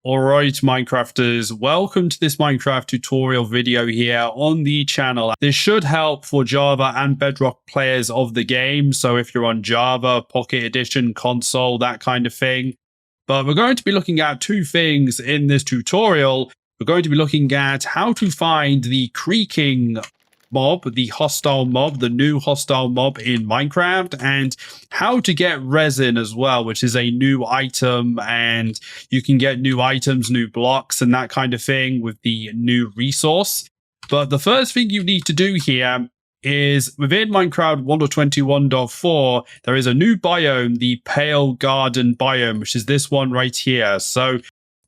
Alright, Minecrafters, welcome to this Minecraft tutorial video here on the channel. This should help for Java and Bedrock players of the game, so if you're on Java, Pocket Edition, console, that kind of thing. But we're going to be looking at two things in this tutorial. We're going to be looking at how to find the creaking mob, the hostile mob, the new hostile mob in Minecraft, and how to get resin as well, which is a new item, and you can get new items, new blocks, and that kind of thing with the new resource. But the first thing you need to do here is within Minecraft 1.21.4, there is a new biome, the Pale Garden biome, which is this one right here. So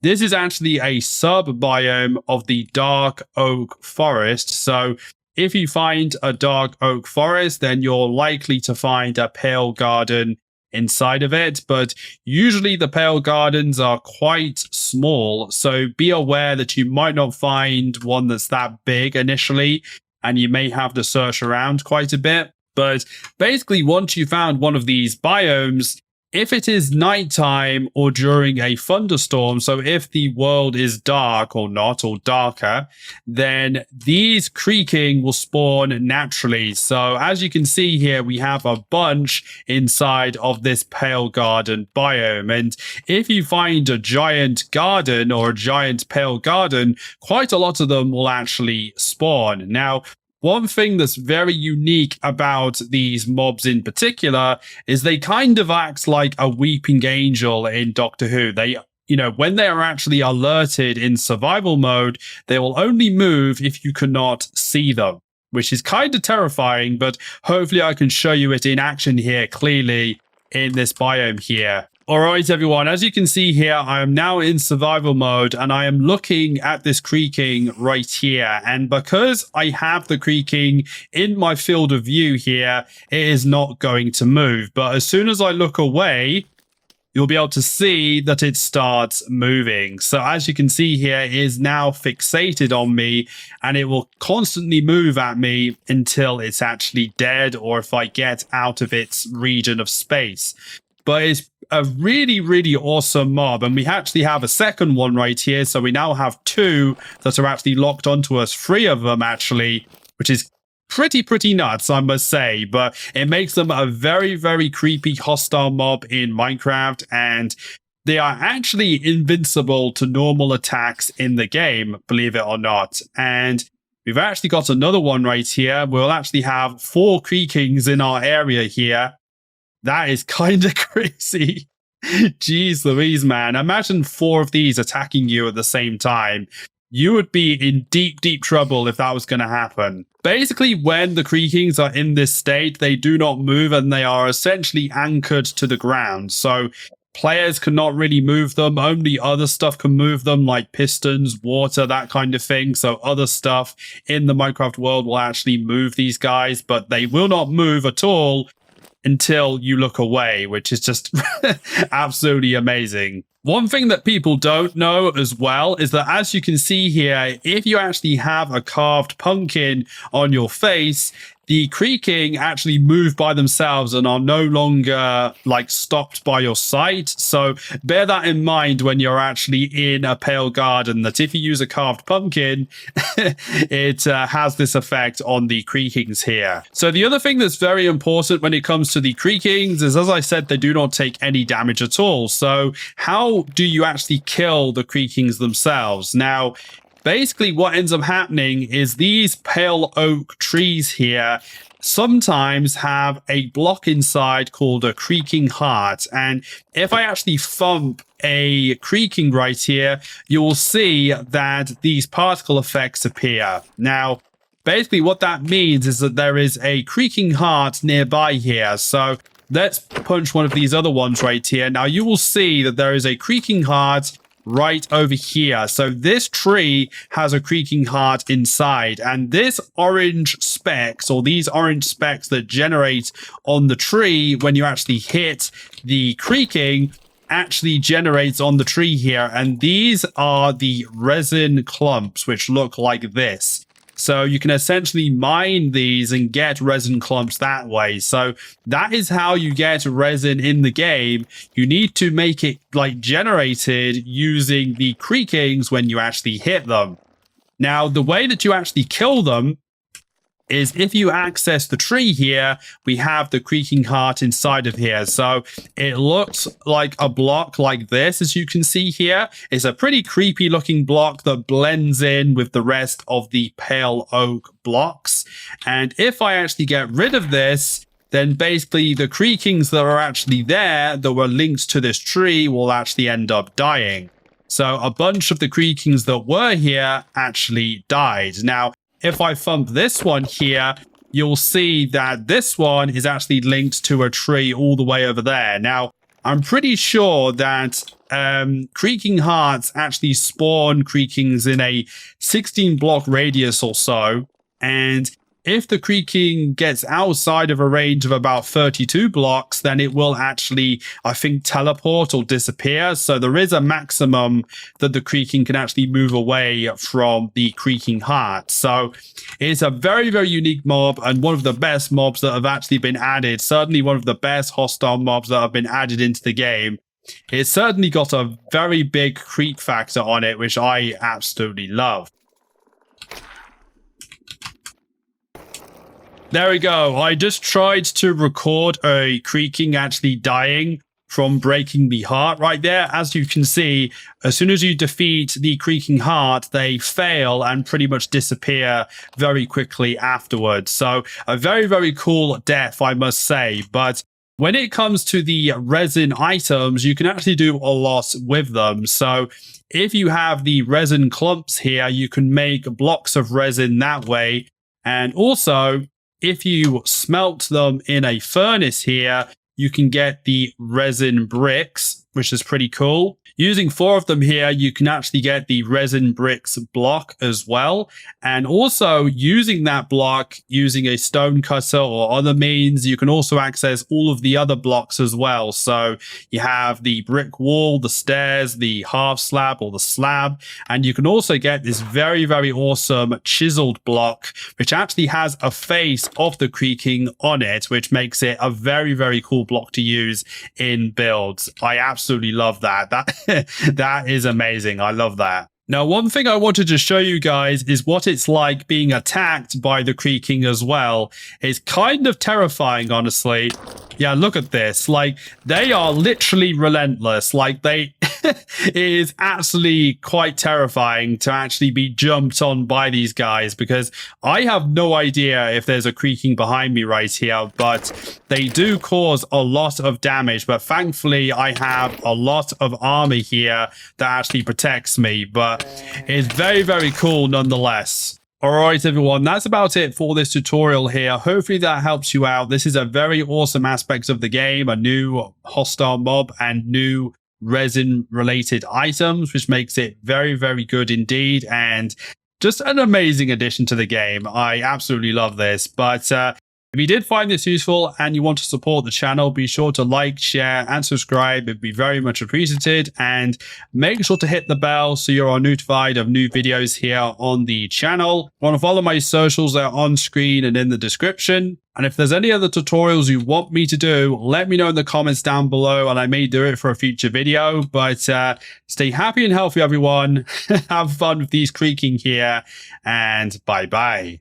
this is actually a sub biome of the dark oak forest. So if you find a dark oak forest, then you're likely to find a pale garden inside of it. But usually the pale gardens are quite small. So be aware that you might not find one that's that big initially, and you may have to search around quite a bit. But basically, once you found one of these biomes, if it is nighttime or during a thunderstorm, so if the world is dark or not, or darker, then these creaking will spawn naturally. So as you can see here, we have a bunch inside of this pale garden biome. And if you find a giant garden or a giant pale garden, quite a lot of them will actually spawn. Now, one thing that's very unique about these mobs in particular is they kind of act like a weeping angel in Doctor Who. They, when they are actually alerted in survival mode, they will only move if you cannot see them, which is kind of terrifying, but hopefully I can show you it in action here clearly in this biome here. Alright everyone, as you can see here, I am now in survival mode and I am looking at this creaking right here. And because I have the creaking in my field of view here, it is not going to move. But as soon as I look away, you'll be able to see that it starts moving. So as you can see here, it is now fixated on me and it will constantly move at me until it's actually dead or if I get out of its region of space. But it's a really, really awesome mob. And we actually have a second one right here. So we now have two that are actually locked onto us, three of them actually, which is pretty nuts, I must say. But it makes them a very, very creepy hostile mob in Minecraft. And they are actually invincible to normal attacks in the game, believe it or not. And we've actually got another one right here. We'll actually have 4 creakings in our area here. That is kind of crazy. Jeez Louise, man. Imagine 4 of these attacking you at the same time. You would be in deep trouble if that was going to happen. Basically, when the creakings are in this state, they do not move and they are essentially anchored to the ground. So players cannot really move them. Only other stuff can move them, like pistons, water, that kind of thing. So other stuff in the Minecraft world will actually move these guys, but they will not move at all until you look away, which is just absolutely amazing. One thing that people don't know as well is that, as you can see here, if you actually have a carved pumpkin on your face, the creaking actually move by themselves and are no longer like stopped by your sight. So bear that in mind when you're actually in a pale garden, that if you use a carved pumpkin, it has this effect on the creakings here. So the other thing that's very important when it comes to the creakings is, as I said, they do not take any damage at all. So how do you actually kill the creakings themselves? Now, basically, what ends up happening is these pale oak trees here sometimes have a block inside called a Creaking Heart. And if I actually thump a creaking right here, you will see that these particle effects appear. Now, basically what that means is that there is a Creaking Heart nearby here. So let's punch one of these other ones right here. Now you will see that there is a Creaking Heart right over here. So this tree has a Creaking Heart inside, and this orange specks, or these orange specks that generate on the tree when you actually hit the creaking, actually generates on the tree here. And these are the resin clumps, which look like this. So you can essentially mine these and get resin clumps that way. So that is how you get resin in the game. You need to make it like generated using the creakings when you actually hit them. Now, the way that you actually kill them is if you access the tree here, we have the Creaking Heart inside of here. So it looks like a block like this, as you can see here. It's a pretty creepy looking block that blends in with the rest of the pale oak blocks. And if I actually get rid of this, then basically the creakings that are actually there that were linked to this tree will actually end up dying. So a bunch of the creakings that were here actually died. Now, if I thump this one here, you'll see that this one is actually linked to a tree all the way over there. Now, I'm pretty sure that Creaking Hearts actually spawn creakings in a 16 block radius or so. And if the creaking gets outside of a range of about 32 blocks, then it will actually, I think, teleport or disappear. So there is a maximum that the creaking can actually move away from the Creaking Heart. So it's a very, very unique mob and one of the best mobs that have actually been added. Certainly one of the best hostile mobs that have been added into the game. It's certainly got a very big creep factor on it, which I absolutely love. There we go. I just tried to record a creaking actually dying from breaking the heart right there. As you can see, as soon as you defeat the Creaking Heart, they fail and pretty much disappear very quickly afterwards. So a very, very cool death, I must say. But when it comes to the resin items, you can actually do a lot with them. So if you have the resin clumps here, you can make blocks of resin that way. And also, if you smelt them in a furnace here, you can get the resin bricks, which is pretty cool. Using 4 of them here, you can actually get the resin bricks block as well. And also using that block, using a stone cutter or other means, you can also access all of the other blocks as well. So you have the brick wall, the stairs, the half slab or the slab. And you can also get this very, very awesome chiseled block, which actually has a face of the creaking on it, which makes it a very, very cool block to use in builds. I absolutely love that. That is amazing. I love that. Now, one thing I wanted to show you guys is what it's like being attacked by the creaking as well. It's kind of terrifying, honestly. Yeah, look at this. Like, they are literally relentless. Like, it is absolutely quite terrifying to actually be jumped on by these guys, because I have no idea if there's a creaking behind me right here, but they do cause a lot of damage. But thankfully, I have a lot of armor here that actually protects me, but it's very, very cool nonetheless. Alright everyone, that's about it for this tutorial here. Hopefully that helps you out. This is a very awesome aspect of the game, a new hostile mob and new resin related items, which makes it very, very good indeed, and just an amazing addition to the game. I absolutely love this. But if you did find this useful and you want to support the channel, be sure to like, share and subscribe. It'd be very much appreciated, and make sure to hit the bell so you're notified of new videos here on the channel. Want to follow my socials? They're on screen and in the description. And if there's any other tutorials you want me to do, let me know in the comments down below and I may do it for a future video. But stay happy and healthy, everyone. Have fun with these creaking here, and bye bye.